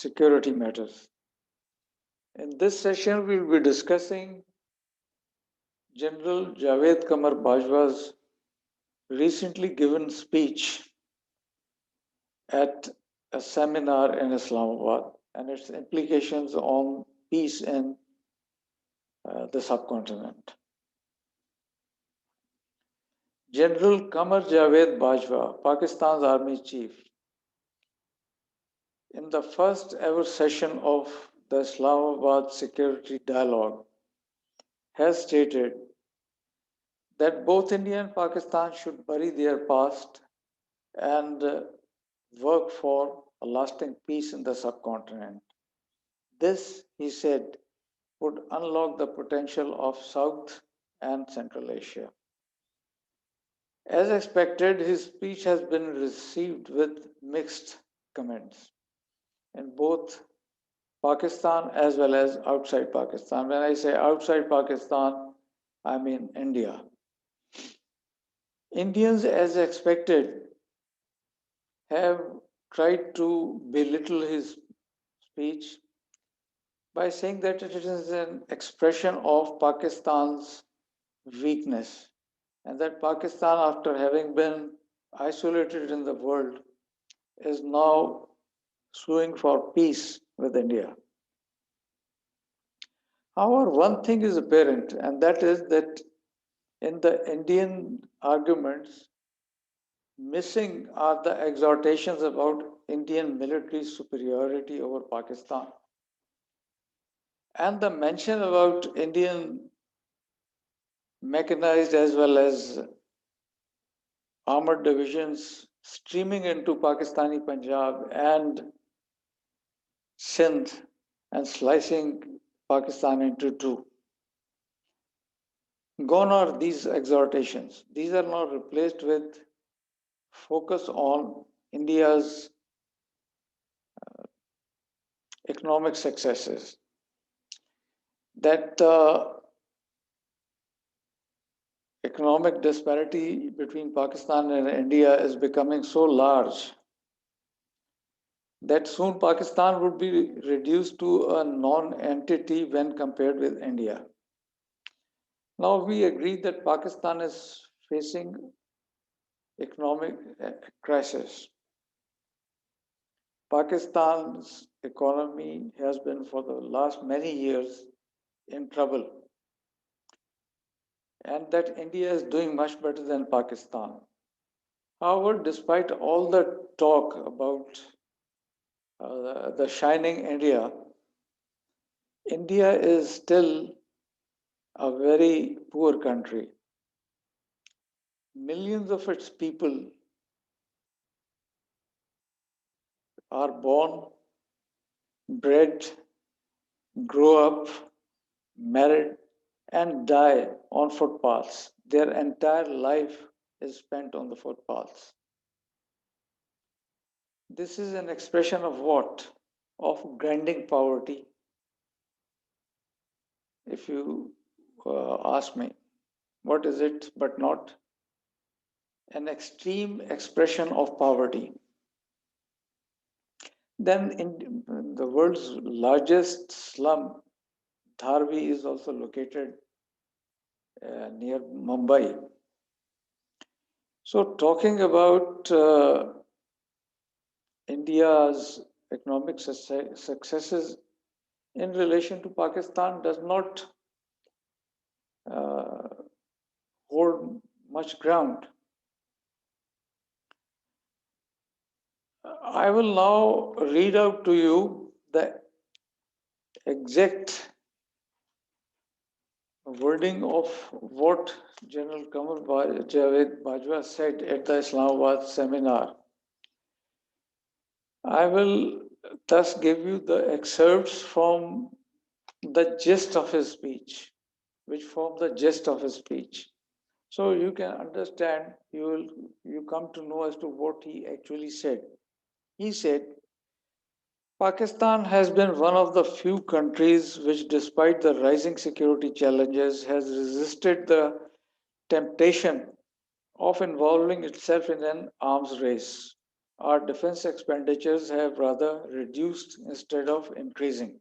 security matters. In this session, we will be discussing General Javed Qamar Bajwa's recently given speech at a seminar in Islamabad and its implications on peace in the subcontinent. General Qamar Javed Bajwa, Pakistan's army chief, in the first ever session of the Islamabad Security Dialogue, has stated that both India and Pakistan should bury their past and work for a lasting peace in the subcontinent. This, he said, would unlock the potential of South and Central Asia. As expected, his speech has been received with mixed comments in both Pakistan as well as outside Pakistan. When I say outside Pakistan, I mean India. Indians, as expected, have tried to belittle his speech by saying that it is an expression of Pakistan's weakness and that Pakistan, after having been isolated in the world, is now suing for peace with India. However, one thing is apparent, and that is that in the Indian arguments, missing are the exhortations about Indian military superiority over Pakistan and the mention about Indian mechanized as well as armored divisions streaming into Pakistani Punjab and Sindh and slicing Pakistan into two. Gone are these exhortations. These are now replaced with focus on India's economic successes. That economic disparity between Pakistan and India is becoming so large that soon Pakistan would be reduced to a non-entity when compared with India. Now we agree that Pakistan is facing economic crisis. Pakistan's economy has been for the last many years in trouble, and that India is doing much better than Pakistan. However, despite all the talk about the shining India, India is still a very poor country. Millions of its people are born, bred, grow up, married, and die on footpaths. Their entire life is spent on the footpaths. This is an expression of what? Of grinding poverty, if you ask me. What is it but not an extreme expression of poverty? Then in the world's largest slum, Dharvi, is also located near Mumbai. So talking about India's economic successes in relation to Pakistan does not hold much ground. I will now read out to you the exact wording of what General Qamar Javed Bajwa said at the Islamabad seminar. I will thus give you the excerpts from the gist of his speech, which form the gist of his speech. So you can understand, you come to know as to what he actually said. He said, Pakistan has been one of the few countries which, despite the rising security challenges, has resisted the temptation of involving itself in an arms race. our defense expenditures have rather reduced instead of increasing.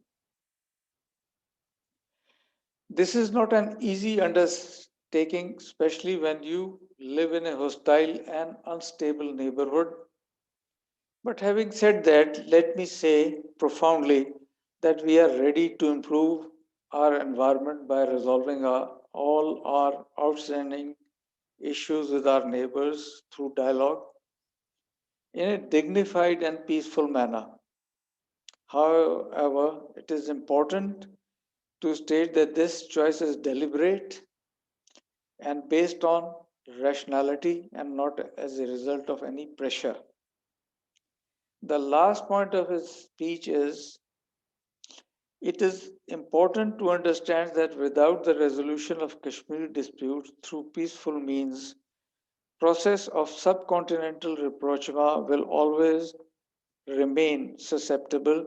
This is not an easy undertaking, especially when you live in a hostile and unstable neighborhood. But having said that, let me say profoundly that we are ready to improve our environment by resolving all our outstanding issues with our neighbors through dialogue in a dignified and peaceful manner. However, it is important to state that this choice is deliberate and based on rationality and not as a result of any pressure. The last point of his speech is it is important to understand that without the resolution of Kashmir dispute through peaceful means, process of subcontinental rapprochement will always remain susceptible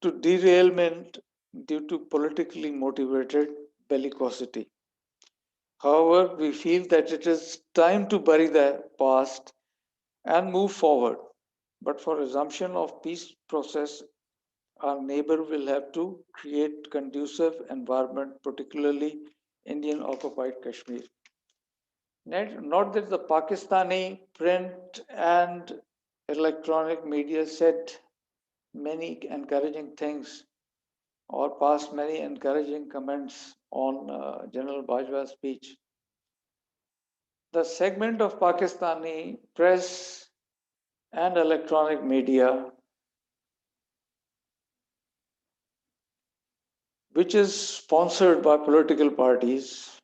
to derailment due to politically motivated bellicosity. However, we feel that it is time to bury the past and move forward. But for resumption of peace process, our neighbor will have to create conducive environment, particularly Indian occupied Kashmir. Not that the Pakistani print and electronic media said many encouraging things or passed many encouraging comments on General Bajwa's speech. The segment of Pakistani press and electronic media, which is sponsored by political parties,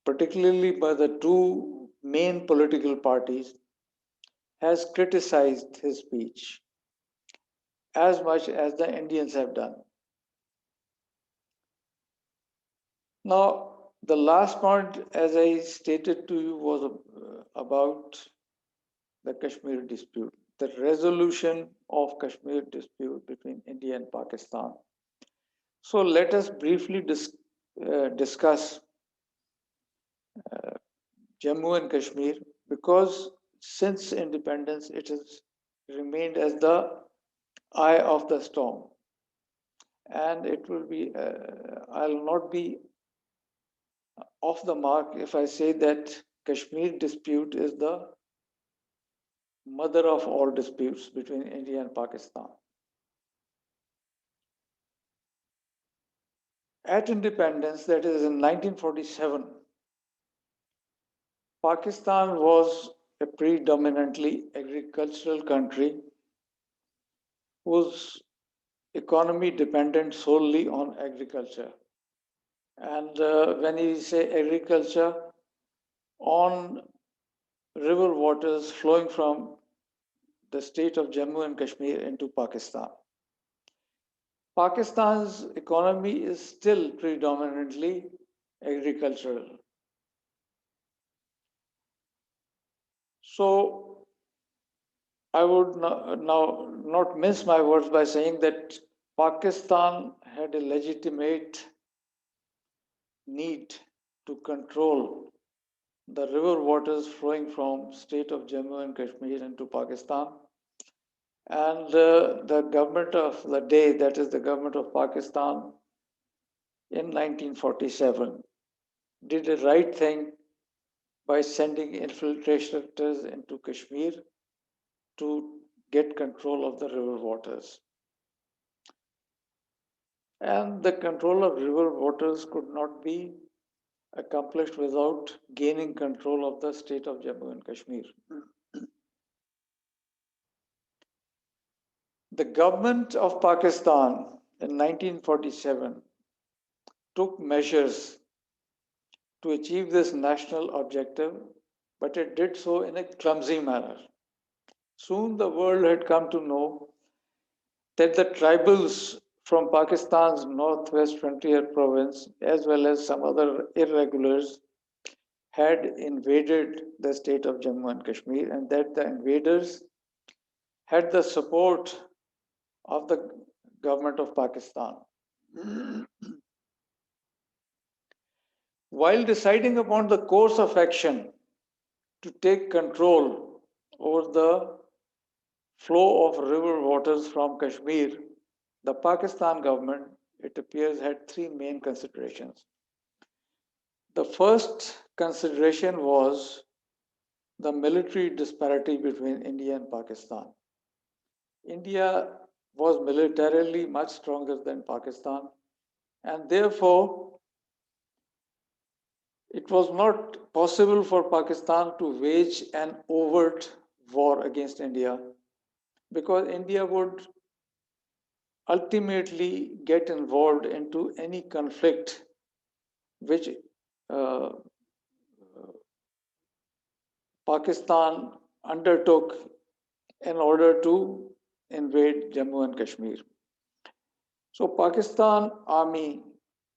particularly by the two main political parties, has criticized his speech as much as the Indians have done. Now, the last point, as I stated to you, was about the Kashmir dispute, the resolution of Kashmir dispute between India and Pakistan. So let us briefly discuss Jammu and Kashmir because since independence it has remained as the eye of the storm, and it will be I'll not be off the mark if I say that Kashmir dispute is the mother of all disputes between India and Pakistan. At independence, that is in 1947, Pakistan was a predominantly agricultural country whose economy depended solely on agriculture. And when you say agriculture, on river waters flowing from the state of Jammu and Kashmir into Pakistan. Pakistan's economy is still predominantly agricultural. So I would now not mince my words by saying that Pakistan had a legitimate need to control the river waters flowing from state of Jammu and Kashmir into Pakistan. And the government of the day, that is the government of Pakistan in 1947, did the right thing by sending infiltrators into Kashmir to get control of the river waters. And the control of river waters could not be accomplished without gaining control of the state of Jammu and Kashmir. The government of Pakistan in 1947 took measures to achieve this national objective, but it did so in a clumsy manner. Soon the world had come to know that the tribals from Pakistan's northwest frontier province, as well as some other irregulars, had invaded the state of Jammu and Kashmir, and that the invaders had the support of the government of Pakistan. While deciding upon the course of action to take control over the flow of river waters from Kashmir, the Pakistan government, it appears, had three main considerations. The first consideration was the military disparity between India and Pakistan. India was militarily much stronger than Pakistan, and therefore it was not possible for Pakistan to wage an overt war against India because India would ultimately get involved into any conflict which uh, Pakistan undertook in order to invade Jammu and Kashmir. So Pakistan army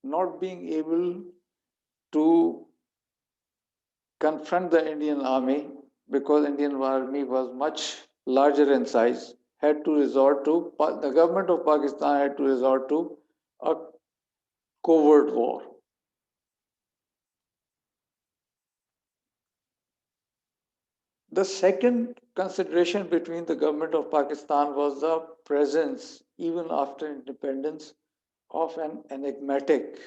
not being able to confront the Indian army because Indian army was much larger in size, had to resort to, the government of Pakistan had to resort to a covert war. The second consideration between the government of Pakistan was the presence, even after independence, of an enigmatic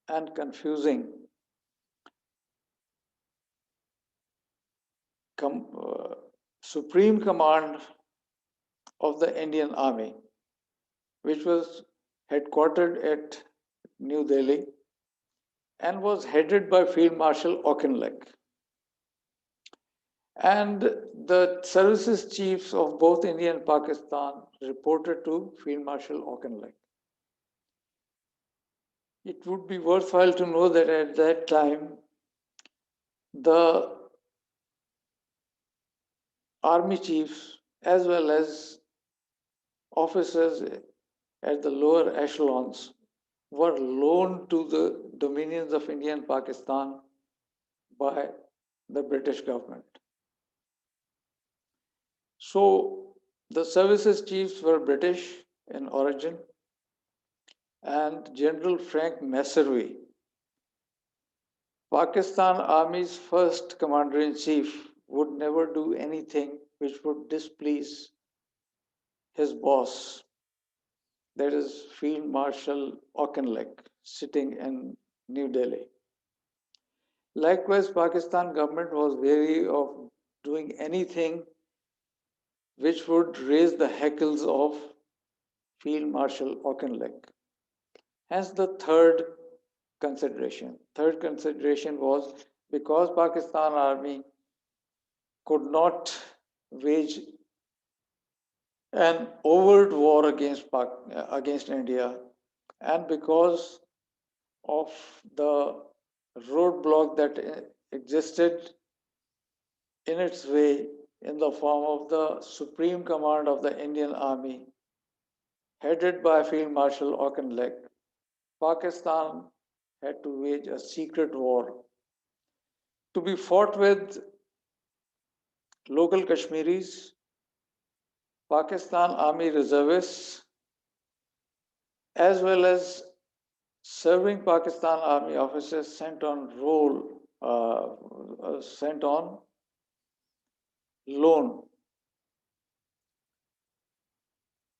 and confusing uh, supreme command of the Indian Army, which was headquartered at New Delhi and was headed by Field Marshal Auchinleck. And the services chiefs of both India and Pakistan reported to Field Marshal Auchinleck. It would be worthwhile to know that at that time, the army chiefs, as well as officers at the lower echelons, were loaned to the dominions of India and Pakistan by the British government. So the services chiefs were British in origin, and General Frank Messervy, Pakistan Army's first commander-in-chief, would never do anything which would displease his boss, that is Field Marshal Auchinleck, sitting in New Delhi. Likewise, Pakistan government was wary of doing anything which would raise the hackles of Field Marshal Auchinleck. Hence the third consideration. Third consideration was because Pakistan army could not wage an overt war against India, and because of the roadblock that existed in its way in the form of the Supreme Command of the Indian Army, headed by Field Marshal Auchinleck, Pakistan had to wage a secret war to be fought with local Kashmiris, Pakistan Army reservists, as well as serving Pakistan Army officers sent on loan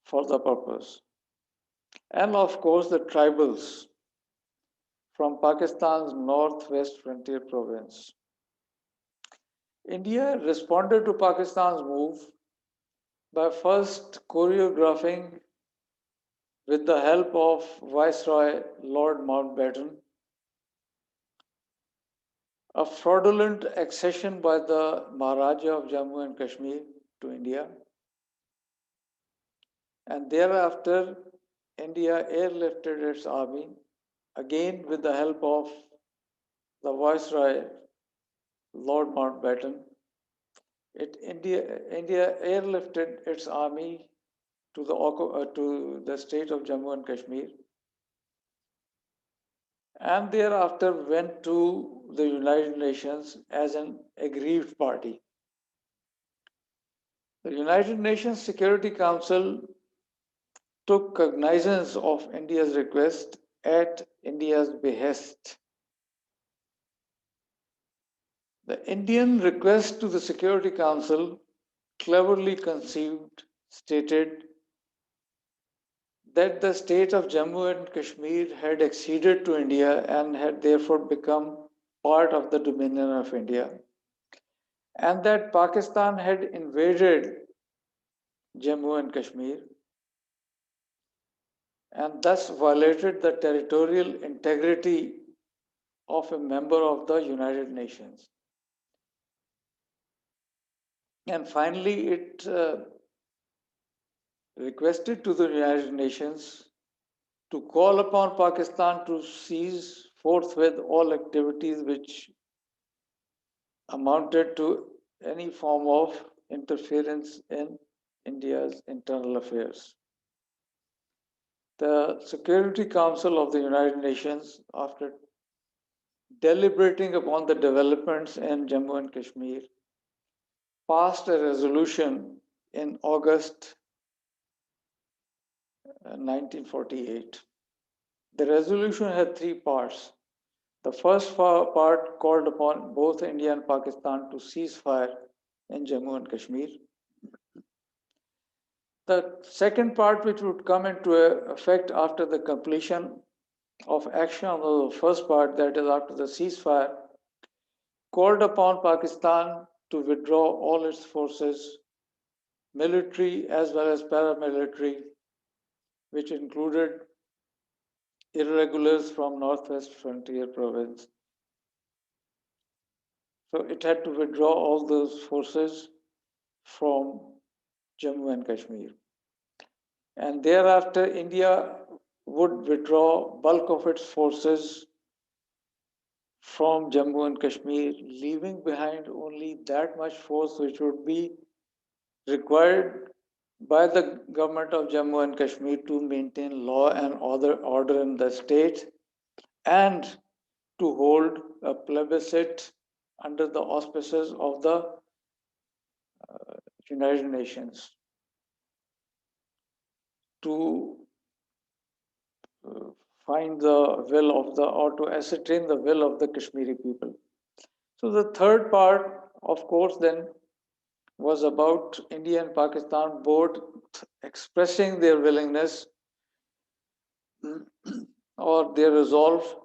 for the purpose. And of course, the tribals from Pakistan's northwest frontier province. India responded to Pakistan's move by first choreographing, with the help of Viceroy Lord Mountbatten, a fraudulent accession by the Maharaja of Jammu and Kashmir to India, and thereafter India airlifted its army, again with the help of the Viceroy Lord Mountbatten. India airlifted its army to the state of Jammu and Kashmir, and thereafter went to the United Nations as an aggrieved party. The United Nations Security Council took cognizance of India's request at India's behest. The Indian request to the Security Council cleverly conceived, stated that the state of Jammu and Kashmir had acceded to India and had therefore become part of the dominion of India, and that Pakistan had invaded Jammu and Kashmir and thus violated the territorial integrity of a member of the United Nations. And finally, it requested to the United Nations to call upon Pakistan to cease forthwith all activities which amounted to any form of interference in India's internal affairs. The Security Council of the United Nations, after deliberating upon the developments in Jammu and Kashmir, passed a resolution in August 1948. The resolution had three parts. The first part called upon both India and Pakistan to cease fire in Jammu and Kashmir. The second part, which would come into effect after the completion of action on the first part, that is after the ceasefire, called upon Pakistan to withdraw all its forces, military as well as paramilitary, which included irregulars from Northwest Frontier Province. So it had to withdraw all those forces from Jammu and Kashmir. And thereafter, India would withdraw bulk of its forces from Jammu and Kashmir, leaving behind only that much force which would be required by the government of Jammu and Kashmir to maintain law and order in the state and to hold a plebiscite under the auspices of the United Nations to find the will of the, or to ascertain the will of the Kashmiri people. So the third part, of course, then was about India and Pakistan both expressing their willingness or their resolve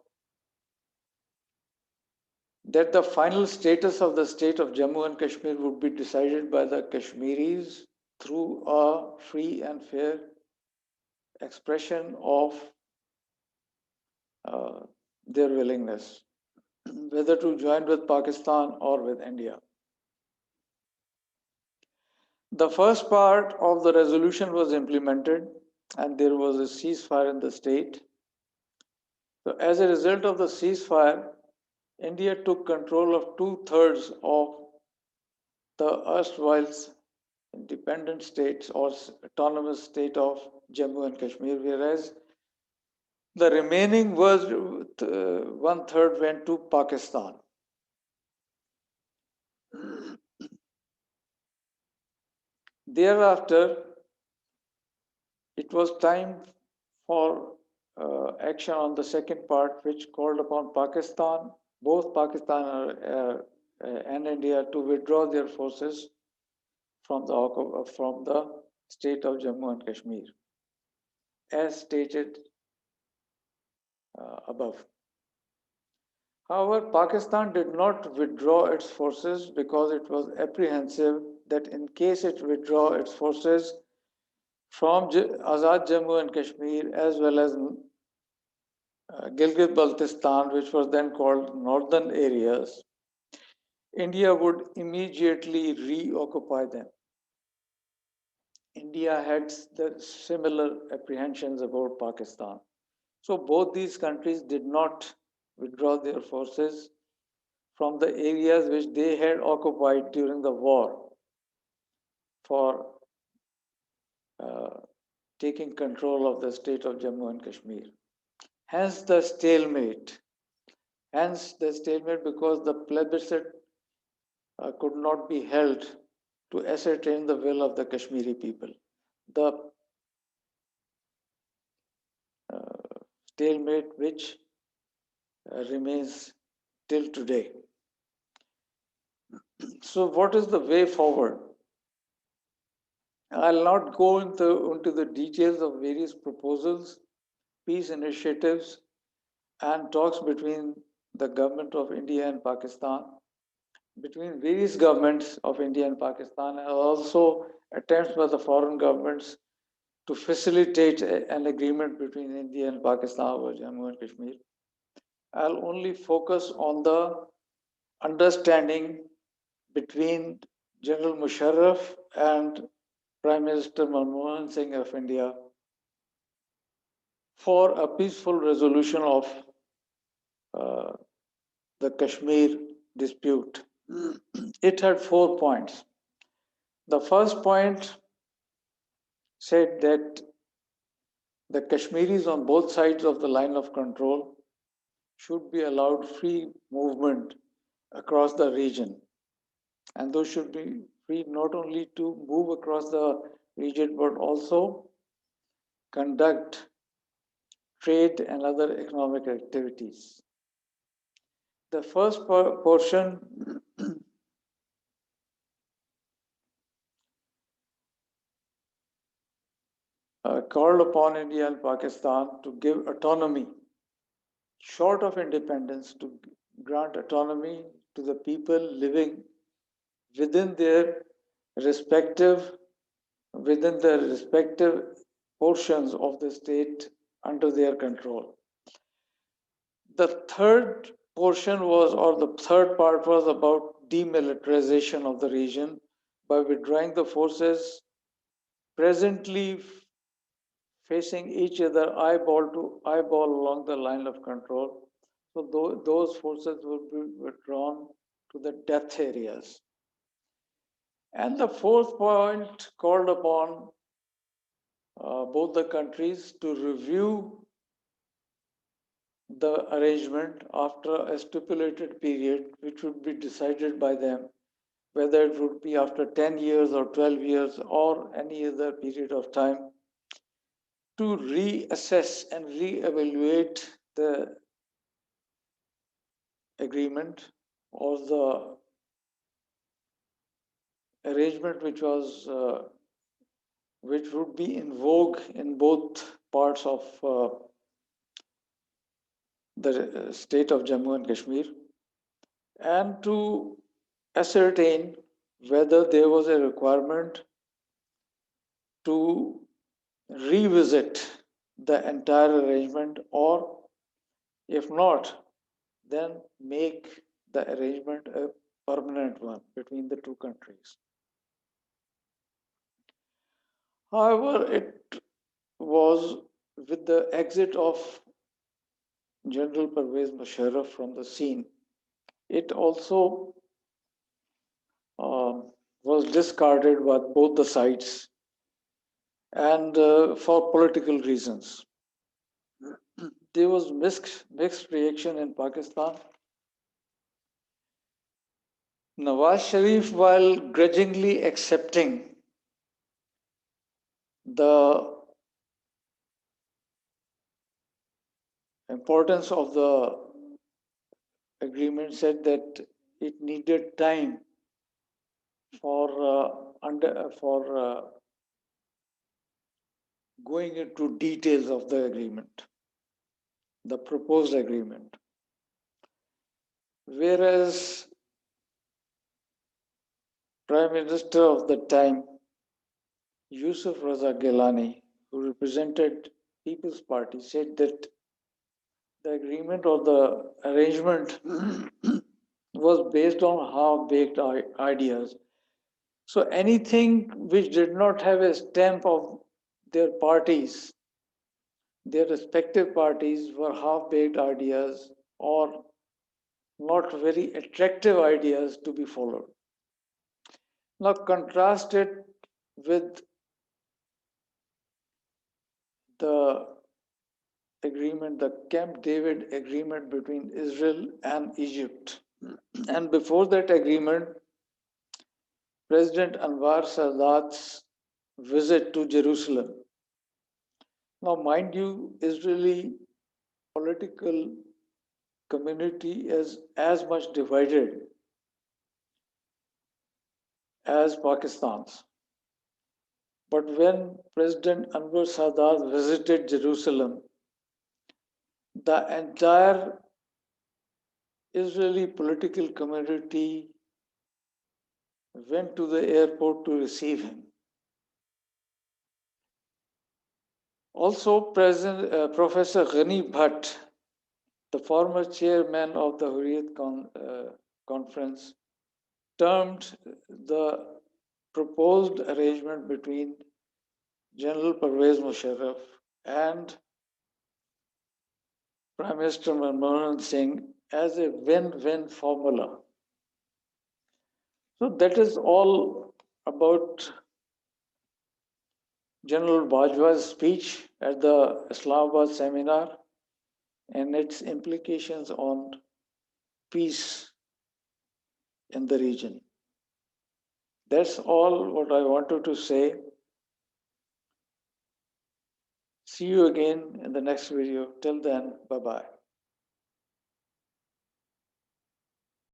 that the final status of the state of Jammu and Kashmir would be decided by the Kashmiris through a free and fair expression of their willingness, whether to join with Pakistan or with India. The first part of the resolution was implemented and there was a ceasefire in the state. So, as a result of the ceasefire, India took control of 2/3 of the erstwhile independent states or autonomous state of Jammu and Kashmir, whereas the remaining was 1/3 went to Pakistan. Thereafter, it was time for action on the second part, which called upon Pakistan, both Pakistan and India, to withdraw their forces from the state of Jammu and Kashmir, as stated above. However, Pakistan did not withdraw its forces because it was apprehensive that in case it withdraw its forces from Azad Jammu and Kashmir as well as Gilgit-Baltistan, which was then called northern areas, India would immediately reoccupy them. India had the similar apprehensions about Pakistan. So both these countries did not withdraw their forces from the areas which they had occupied during the war for taking control of the state of Jammu and Kashmir. Hence the stalemate. Hence the stalemate because the plebiscite could not be held to ascertain the will of the Kashmiri people. The stalemate which remains till today. So, what is the way forward? I'll not go into the details of various proposals, peace initiatives, and talks between the government of India and Pakistan, between various governments of India and Pakistan, and also attempts by the foreign governments to facilitate an agreement between India and Pakistan over Jammu and Kashmir. I'll only focus on the understanding between General Musharraf and Prime Minister Manmohan Singh of India for a peaceful resolution of uh, the Kashmir dispute. It had 4 points. The first point said that the Kashmiris on both sides of the line of control should be allowed free movement across the region. And those should be free not only to move across the region but also conduct trade and other economic activities. The first portion called upon India and Pakistan to give autonomy, short of independence, to grant autonomy to the people living within their respective within the respective portions of the state under their control. The third portion was, or the third part was about demilitarization of the region by withdrawing the forces presently facing each other eyeball to eyeball along the line of control. So those forces will be withdrawn to the death areas. And the fourth point called upon both the countries to review the arrangement after a stipulated period, which would be decided by them, whether it would be after 10 years or 12 years or any other period of time, to reassess and reevaluate the agreement or the arrangement which would be in vogue in both parts of the state of Jammu and Kashmir, and to ascertain whether there was a requirement to revisit the entire arrangement, or if not, then make the arrangement a permanent one between the two countries. However, it was with the exit of General Pervez Musharraf from the scene, it also was discarded by both the sides, and for political reasons. There was mixed reaction in Pakistan. Nawaz Sharif, while grudgingly accepting the importance of the agreement, said that it needed time for going into details of the agreement, the proposed agreement. Whereas Prime Minister of the time, Yusuf Raza Gilani, who represented People's Party, said that the agreement or the arrangement was based on half-baked ideas. So anything which did not have a stamp of their parties, their respective parties, were half-baked ideas or not very attractive ideas to be followed. Now contrast it with the agreement, the Camp David agreement between Israel and Egypt. And before that agreement, President Anwar Sadat's visit to Jerusalem. Now, mind you, Israeli political community is as much divided as Pakistan's. But when President Anwar Sadat visited Jerusalem, the entire Israeli political community went to the airport to receive him. Also, Professor Ghani Bhatt, the former chairman of the Conference, termed the proposed arrangement between General Pervez Musharraf and Prime Minister Manmohan Singh as a win-win formula. So that is all about General Bajwa's speech at the Islamabad seminar and its implications on peace in the region. That's all what I wanted to say. See you again in the next video. Till then, bye-bye.